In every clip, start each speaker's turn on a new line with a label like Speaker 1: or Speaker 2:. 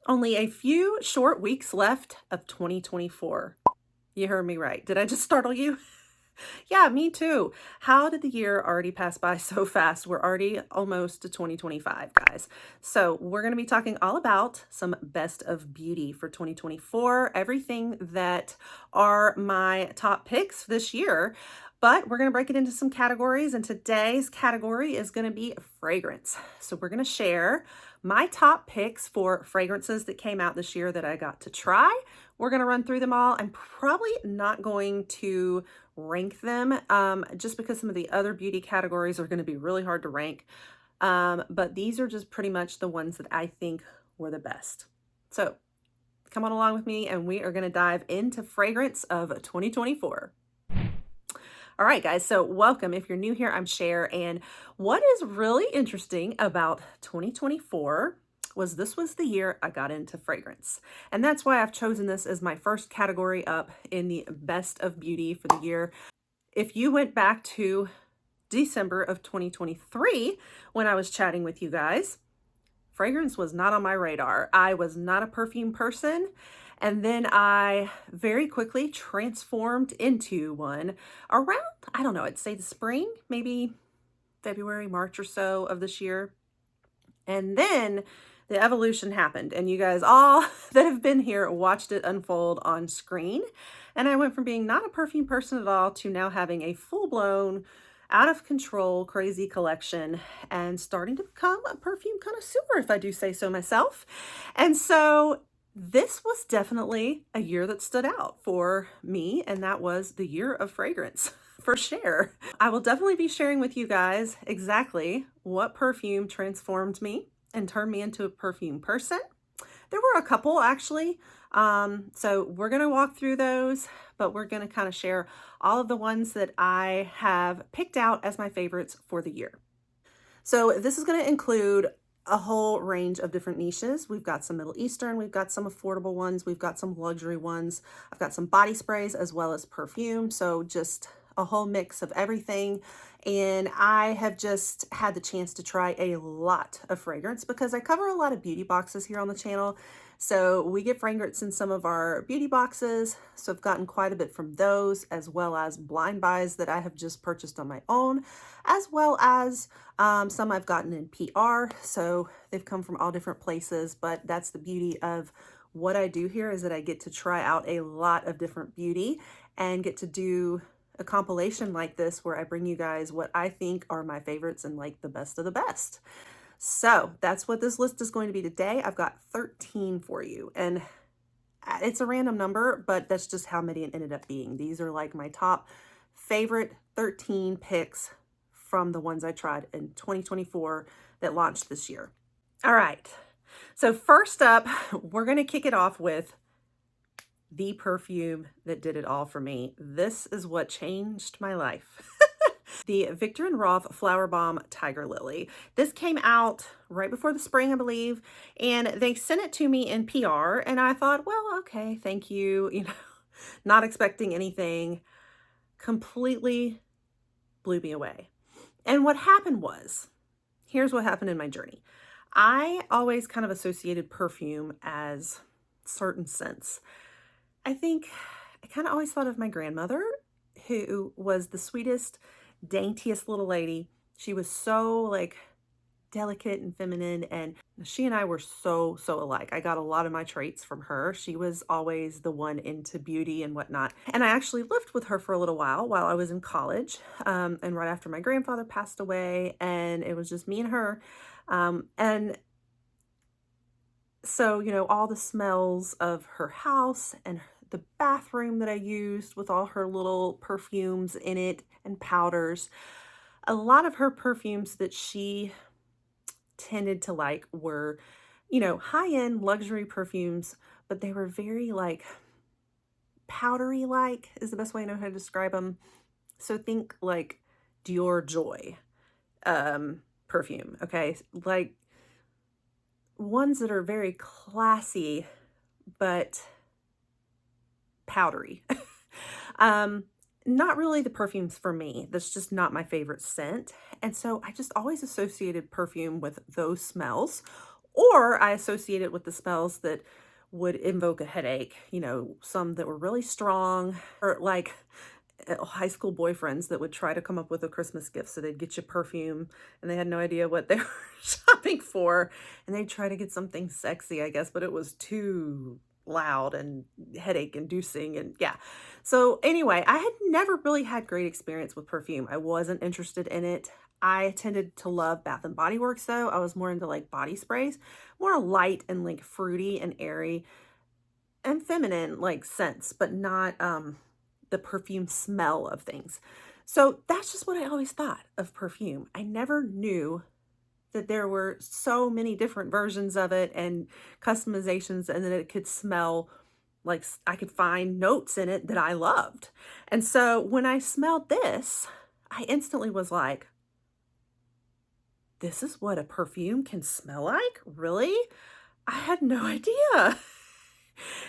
Speaker 1: Only a few short weeks left of 2024. You heard me right. Did I just startle you? Yeah, me too. How did the year already pass by so fast? We're already almost to 2025, guys. So we're going to be talking all about some best of beauty for 2024, everything that are my top picks this year. But we're going to break it into some categories, and today's category is going to be fragrance. So we're going to share my top picks for fragrances that came out this year that I got to try. We're going to run through them all. I'm probably not going to rank them just because some of the other beauty categories are going to be really hard to rank. But these are just pretty much the ones that I think were the best. So come on along with me and we are going to dive into fragrance of 2024. All right, guys, so welcome. If you're new here, I'm Cher, and what is really interesting about 2024 was this was the year I got into fragrance. And that's why I've chosen this as my first category up in the best of beauty for the year. If you went back to December of 2023, when I was chatting with you guys, fragrance was not on my radar. I was not a perfume person. And then I very quickly transformed into one around, I don't know, I'd say the spring, maybe February, March or so of this year. And then the evolution happened, and you guys all that have been here watched it unfold on screen. And I went from being not a perfume person at all to now having a full-blown, out of control, crazy collection and starting to become a perfume connoisseur, if I do say so myself. And so this was definitely a year that stood out for me, and that was the year of fragrance. For sure. I will definitely be sharing with you guys exactly what perfume transformed me and turned me into a perfume person. There were a couple actually. So we're going to walk through those, but we're going to kind of share all of the ones that I have picked out as my favorites for the year. So this is going to include a whole range of different niches. We've got some Middle Eastern, we've got some affordable ones, we've got some luxury ones. I've got some body sprays as well as perfume. So just a whole mix of everything. And I have just had the chance to try a lot of fragrance because I cover a lot of beauty boxes here on the channel. So we get fragrance in some of our beauty boxes. So I've gotten quite a bit from those, as well as blind buys that I have just purchased on my own, as well as some I've gotten in PR. So they've come from all different places, but that's the beauty of what I do here is that I get to try out a lot of different beauty and get to do a compilation like this where I bring you guys what I think are my favorites and like the best of the best. So that's what this list is going to be today. I've got 13 for you, and it's a random number, but that's just how many it ended up being. These are like my top favorite 13 picks from the ones I tried in 2024 that launched this year. All right. So first up, we're going to kick it off with the perfume that did it all for me. This is what changed my life. The Viktor & Rolf Flower Bomb Tiger Lily. This came out right before the spring, I believe, and they sent it to me in PR, and I thought, well, okay, thank you, not expecting anything. Completely blew me away. And what happened was, here's what happened in my journey. I always kind of associated perfume as certain scents. I think I kind of always thought of my grandmother, who was the sweetest, daintiest little lady. She was so like delicate and feminine, and she and I were so alike. I got a lot of my traits from her. She was always the one into beauty and whatnot. And I actually lived with her for a little while I was in college, and right after my grandfather passed away, and it was just me and her. And so, all the smells of her house and the bathroom that I used with all her little perfumes in it and powders. A lot of her perfumes that she tended to like were, high-end luxury perfumes, but they were very like powdery like is the best way I know how to describe them. So think like Dior Joy perfume, okay? Like ones that are very classy, but powdery. Not really the perfumes for me. That's just not my favorite scent. And so I just always associated perfume with those smells, or I associate it with the smells that would invoke a headache, you know, some that were really strong, or like high school boyfriends that would try to come up with a Christmas gift. So they'd get you perfume and they had no idea what they were shopping for. And they'd try to get something sexy, I guess, but it was too loud and headache inducing. And yeah. So anyway, I had never really had great experience with perfume. I wasn't interested in it. I tended to love Bath and Body Works though. I was more into like body sprays, more light and like fruity and airy and feminine like scents, but not the perfume smell of things. So that's just what I always thought of perfume. I never knew that there were so many different versions of it and customizations, and that it could smell like I could find notes in it that I loved. And so when I smelled this, I instantly was like, this is what a perfume can smell like? Really? I had no idea.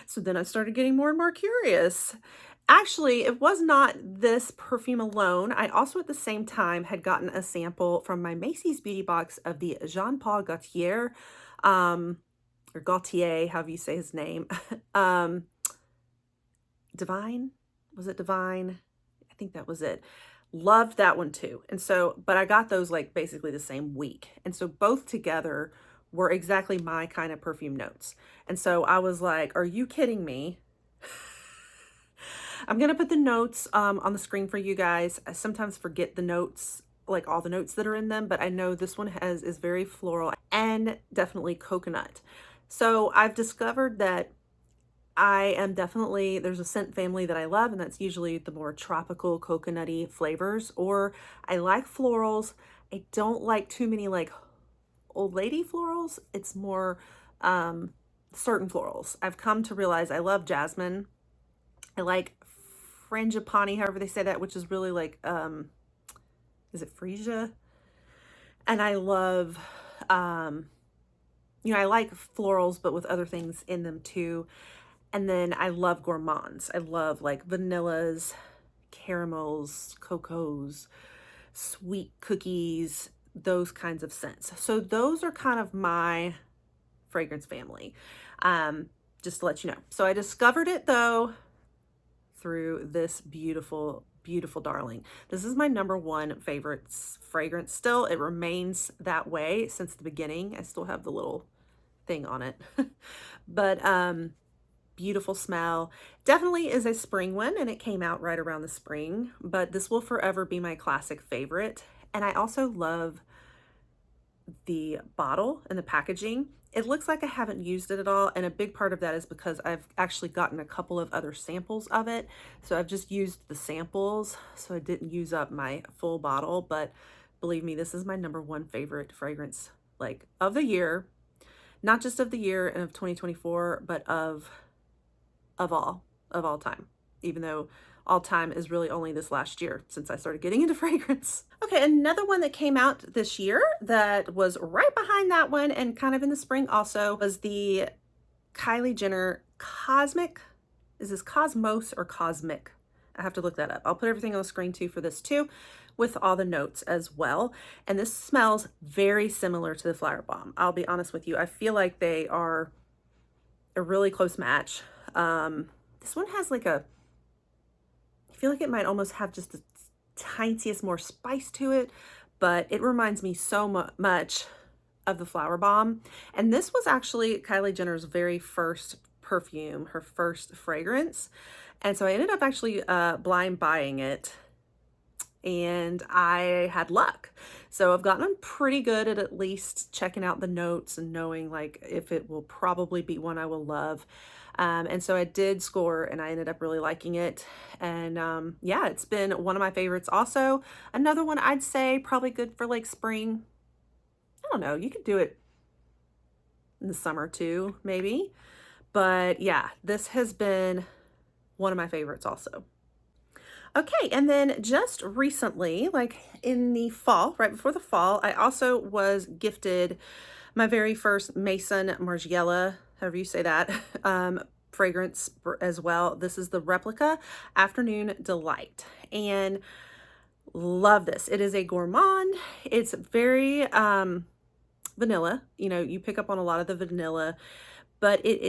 Speaker 1: So then I started getting more and more curious. Actually, it was not this perfume alone. I also at the same time had gotten a sample from my Macy's beauty box of the Jean Paul Gaultier, or Gaultier, however you say his name. Divine? Was it Divine? I think that was it. Loved that one too. And so, but I got those like basically the same week. And so both together were exactly my kind of perfume notes. And so I was like, are you kidding me? I'm going to put the notes on the screen for you guys. I sometimes forget the notes, like all the notes that are in them, but I know this one is very floral and definitely coconut. So I've discovered that I am definitely, there's a scent family that I love, and that's usually the more tropical coconutty flavors, or I like florals. I don't like too many like old lady florals. It's more certain florals. I've come to realize I love jasmine. I like frangipani, however they say that, which is really like, is it freesia? And I love, you know, I like florals, but with other things in them too. And then I love gourmands. I love like vanillas, caramels, cocos, sweet cookies, those kinds of scents. So those are kind of my fragrance family, just to let you know. So I discovered it though through this beautiful, beautiful darling. This is my #1 favorite fragrance still. It remains that way since the beginning. I still have the little thing on it. But beautiful smell. Definitely is a spring one, and it came out right around the spring, but this will forever be my classic favorite. And I also love the bottle and the packaging. It looks like I haven't used it at all, and a big part of that is because I've actually gotten a couple of other samples of it. So I've just used the samples, so I didn't use up my full bottle, but believe me, this is my #1 favorite fragrance, like of the year, not just of the year and of 2024, but of all time, even though all time is really only this last year since I started getting into fragrance. Okay, another one that came out this year that was right behind that one and kind of in the spring also was the Kylie Jenner Cosmic. Is this Cosmos or Cosmic? I have to look that up. I'll put everything on the screen too for this too, with all the notes as well. And this smells very similar to the Flower Bomb. I'll be honest with you. I feel like they are a really close match. This one has like I feel like it might almost have just the tiniest more spice to it, but it reminds me so much of the Flower Bomb. And this was actually Kylie Jenner's very first perfume, her first fragrance. And so I ended up actually blind buying it, and I had luck. So I've gotten pretty good at least checking out the notes and knowing like if it will probably be one I will love. And so I did score, and I ended up really liking it. And yeah, it's been one of my favorites. Also, another one I'd say probably good for like spring. I don't know, you could do it in the summer too, maybe. But yeah, this has been one of my favorites also. Okay, and then just recently, like in the fall, right before the fall, I also was gifted my very first Maison Margiela, however you say that, fragrance as well. This is the Replica Afternoon Delight, and love this. It is a gourmand. It's very vanilla. You know, you pick up on a lot of the vanilla, but it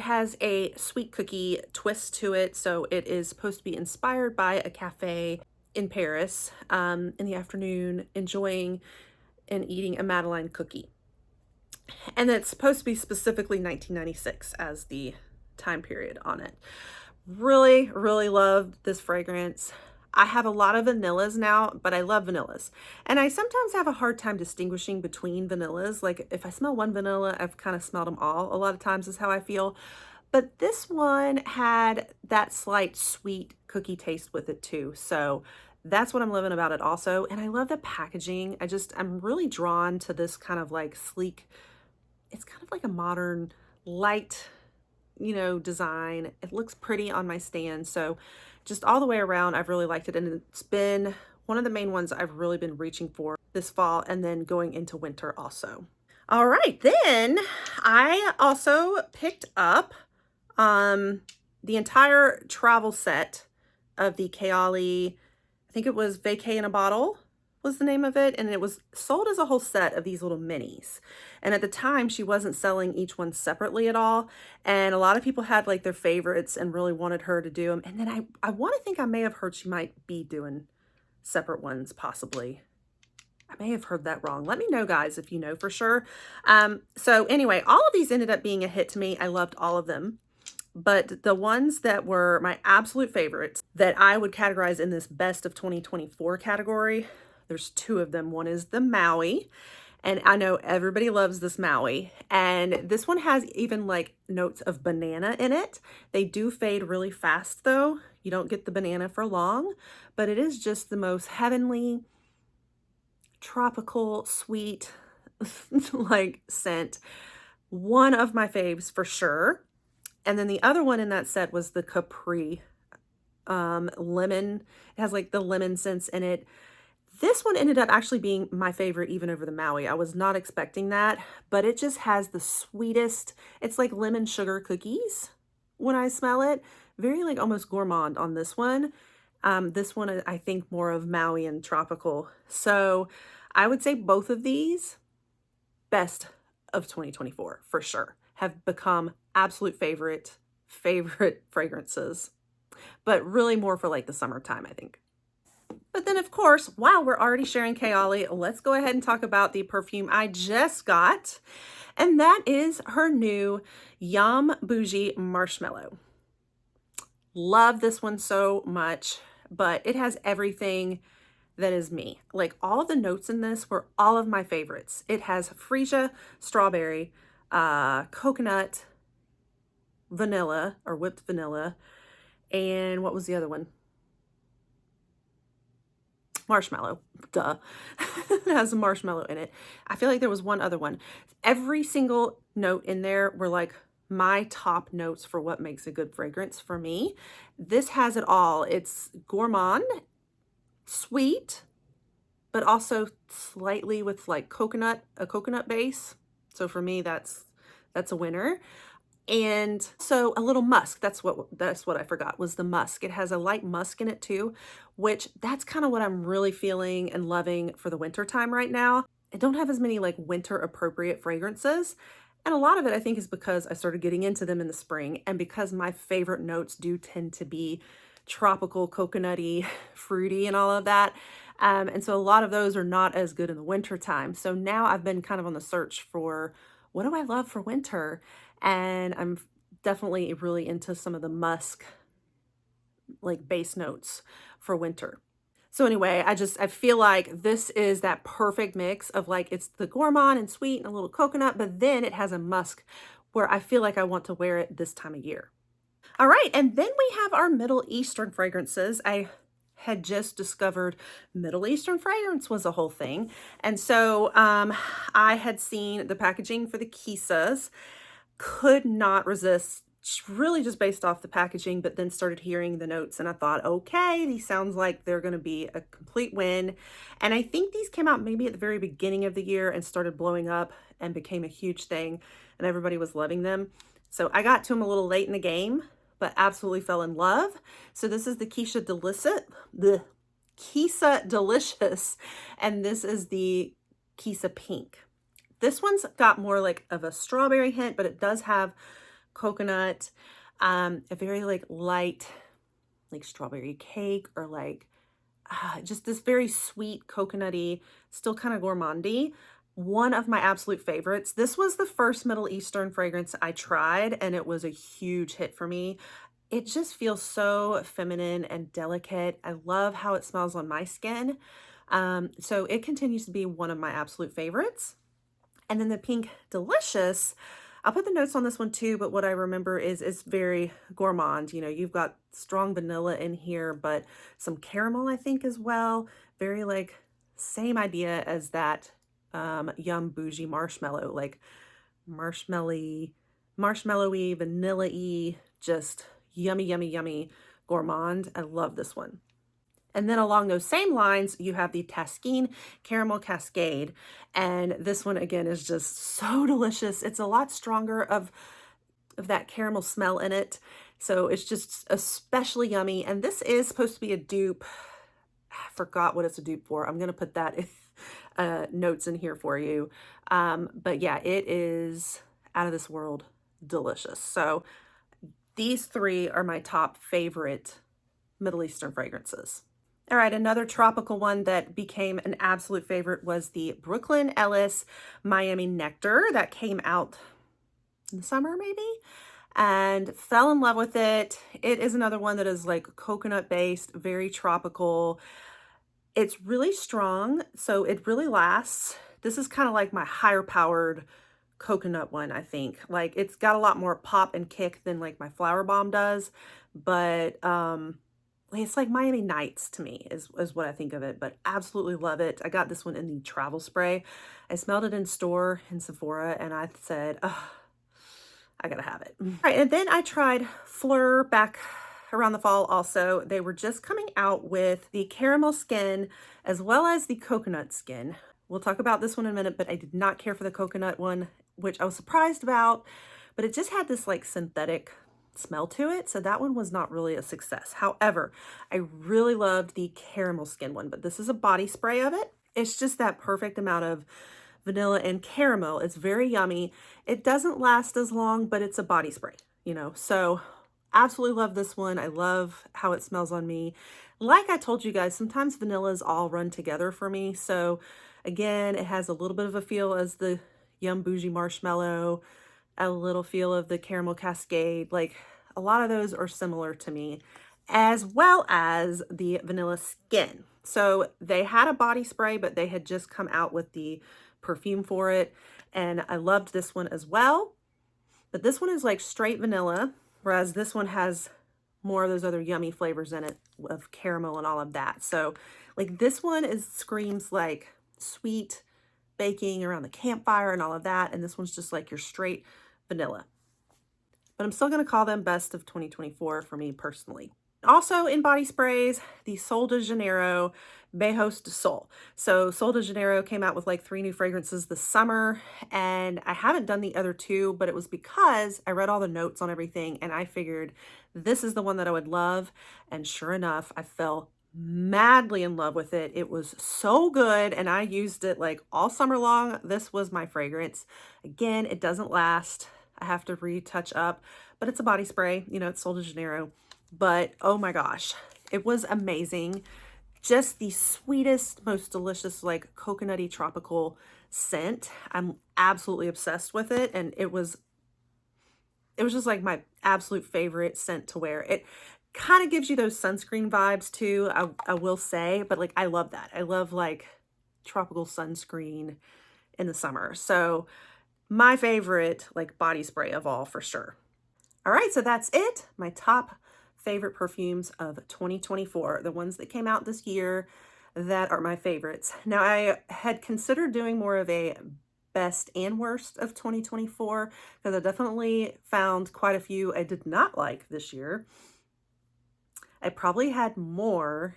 Speaker 1: has a sweet cookie twist to it. So it is supposed to be inspired by a cafe in Paris in the afternoon, enjoying and eating a Madeleine cookie. And it's supposed to be specifically 1996 as the time period on it. Really, really love this fragrance. I have a lot of vanillas now, but I love vanillas. And I sometimes have a hard time distinguishing between vanillas. Like if I smell one vanilla, I've kind of smelled them all. A lot of times is how I feel. But this one had that slight sweet cookie taste with it too. So that's what I'm loving about it also. And I love the packaging. I'm really drawn to this kind of like sleek, it's kind of like a modern light, you know, design. It looks pretty on my stand. So just all the way around, I've really liked it. And it's been one of the main ones I've really been reaching for this fall and then going into winter also. All right, then I also picked up the entire travel set of the Kayali, I think it was Vacay in a Bottle was the name of it, and it was sold as a whole set of these little minis. And at the time, she wasn't selling each one separately at all, and a lot of people had like their favorites and really wanted her to do them. And then I want to think I may have heard she might be doing separate ones, possibly. I may have heard that wrong. Let me know, guys, if you know for sure. So anyway, all of these ended up being a hit to me. I loved all of them. But the ones that were my absolute favorites that I would categorize in this best of 2024 category, there's two of them. One is the Maui, and I know everybody loves this Maui. And this one has even like notes of banana in it. They do fade really fast though. You don't get the banana for long, but it is just the most heavenly, tropical, sweet, like scent. One of my faves for sure. And then the other one in that set was the Capri lemon. It has like the lemon scents in it. This one ended up actually being my favorite even over the Maui. I was not expecting that, but it just has the sweetest, it's like lemon sugar cookies when I smell it. Very like almost gourmand on this one. This one, I think more of Maui and tropical. So I would say both of these best of 2024 for sure, have become absolute favorite fragrances, but really more for like the summertime, I think. But then of course, while we're already sharing Kayali, let's go ahead and talk about the perfume I just got. And that is her new Yum Bougie Marshmallow. Love this one so much, but it has everything that is me. Like all of the notes in this were all of my favorites. It has freesia, strawberry, coconut, vanilla or whipped vanilla, and what was the other one? Marshmallow, duh. It has a marshmallow in it. I feel like there was one other one. Every single note in there were like my top notes for what makes a good fragrance for me. This has it all. It's gourmand, sweet, but also slightly with like a coconut base. So for me, that's a winner. And so a little musk, that's what I forgot was the musk. It has a light musk in it too, which that's kind of what I'm really feeling and loving for the winter time right now. I don't have as many like winter appropriate fragrances. And a lot of it I think is because I started getting into them in the spring and because my favorite notes do tend to be tropical, coconutty, fruity and all of that. And so a lot of those are not as good in the winter time. So now I've been kind of on the search for what do I love for winter? And I'm definitely really into some of the musk like base notes for winter. So anyway, I feel like this is that perfect mix of like, it's the gourmand and sweet and a little coconut, but then it has a musk where I feel like I want to wear it this time of year. All right, and then we have our Middle Eastern fragrances. I had just discovered Middle Eastern fragrance was a whole thing. And so I had seen the packaging for the Kisas, could not resist, really just based off the packaging, but then started hearing the notes and I thought, okay, these sounds like they're going to be a complete win. And I think these came out maybe at the very beginning of the year and started blowing up and became a huge thing and everybody was loving them. So I got to them a little late in the game, but absolutely fell in love. So this is the Kisa Delicious, and this is the Kisa Pink. This one's got more like of a strawberry hint, but it does have coconut, a very like light, like strawberry cake, or like just this very sweet, coconutty, still kind of gourmandy. One of my absolute favorites. This was the first Middle Eastern fragrance I tried, and it was a huge hit for me. It just feels so feminine and delicate. I love how it smells on my skin. So it continues to be one of my absolute favorites. And then the Pink Delicious, I'll put the notes on this one too, but what I remember is it's very gourmand. You know, you've got strong vanilla in here, but some caramel, I think, as well. Very like same idea as that Yum Bougie marshmallow, like marshmallowy, vanilla-y, just yummy, yummy, yummy gourmand. I love this one. And then along those same lines, you have the Taskine Caramel Cascade. And this one, again, is just so delicious. It's a lot stronger of that caramel smell in it. So it's just especially yummy. And this is supposed to be a dupe. I forgot what it's a dupe for. I'm going to put that notes in here for you. But yeah, it is out of this world delicious. So these three are my top favorite Middle Eastern fragrances. All right, another tropical one that became an absolute favorite was the Brooklyn Ellis Miami Nectar that came out in the summer maybe, and fell in love with it. It is another one that is like coconut based, very tropical. It's really strong, so it really lasts. This is kind of like my higher powered coconut one, I think. Like it's got a lot more pop and kick than like my Flower Bomb does, but it's like Miami Nights to me is what I think of it, but absolutely love it. I got this one in the travel spray. I smelled it in store in Sephora and I said, oh, I gotta have it. All right, and then I tried Fleur back around the fall also. They were just coming out with the caramel skin as well as the coconut skin. We'll talk about this one in a minute, but I did not care for the coconut one, which I was surprised about, but it just had this like synthetic smell to it. So that one was not really a success. However, I really loved the caramel skin one, but this is a body spray of it. It's just that perfect amount of vanilla and caramel. It's very yummy. It doesn't last as long, but it's a body spray, you know, so absolutely love this one. I love how it smells on me. Like I told you guys, sometimes vanillas all run together for me. So again, it has a little bit of a feel as the Yum Bougie Marshmallow, a little feel of the Caramel Cascade. Like a lot of those are similar to me, as well as the Vanilla Skin. So they had a body spray, but they had just come out with the perfume for it. And I loved this one as well. But this one is like straight vanilla, whereas this one has more of those other yummy flavors in it of caramel and all of that. So like this one screams like sweet baking around the campfire and all of that. And this one's just like your straight vanilla. But I'm still going to call them best of 2024 for me personally. Also in body sprays, the Sol de Janeiro Beijos de Sol. So Sol de Janeiro came out with like 3 new fragrances this summer, and I haven't done the other 2, but it was because I read all the notes on everything and I figured this is the one that I would love. And sure enough, I fell madly in love with it. It was so good, and I used it like all summer long. This was my fragrance. Again, it doesn't last. I have to retouch up, but it's a body spray, you know, it's Sol de Janeiro. But oh my gosh, it was amazing. Just the sweetest, most delicious, like coconutty tropical scent. I'm absolutely obsessed with it. And it was just like my absolute favorite scent to wear. It kind of gives you those sunscreen vibes too, I will say, but like, I love that. I love like tropical sunscreen in the summer. So my favorite like body spray of all for sure. All right, so that's it. My top favorite perfumes of 2024, the ones that came out this year that are my favorites. Now, I had considered doing more of a best and worst of 2024 because I definitely found quite a few I did not like this year. I probably had more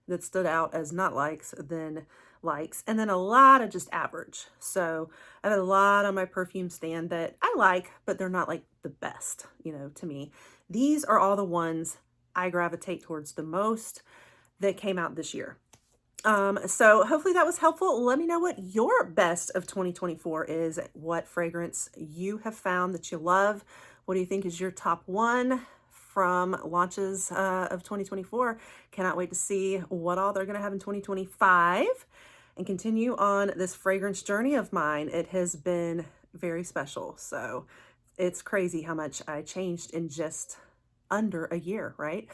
Speaker 1: that stood out as not likes than likes, and then a lot of just average. So I have a lot on my perfume stand that I like, but they're not like the best, you know, to me. These are all the ones I gravitate towards the most that came out this year. So hopefully that was helpful. Let me know what your best of 2024 is, what fragrance you have found that you love. What do you think is your top one from launches of 2024? Cannot wait to see what all they're going to have in 2025 and continue on this fragrance journey of mine. It has been very special. So it's crazy how much I changed in just under a year, right?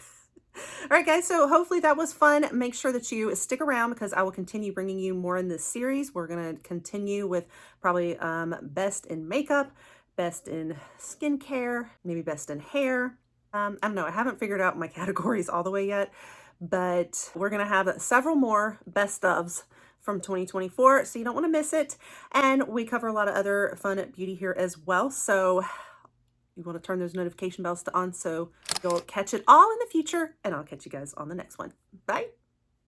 Speaker 1: All right, guys, so hopefully that was fun. Make sure that you stick around because I will continue bringing you more in this series. We're going to continue with probably best in makeup, best in skincare, maybe best in hair. I don't know. I haven't figured out my categories all the way yet, but we're going to have several more best ofs from 2024, so you don't want to miss it. And we cover a lot of other fun beauty here as well. So you want to turn those notification bells to on so you'll catch it all in the future, and I'll catch you guys on the next one. Bye.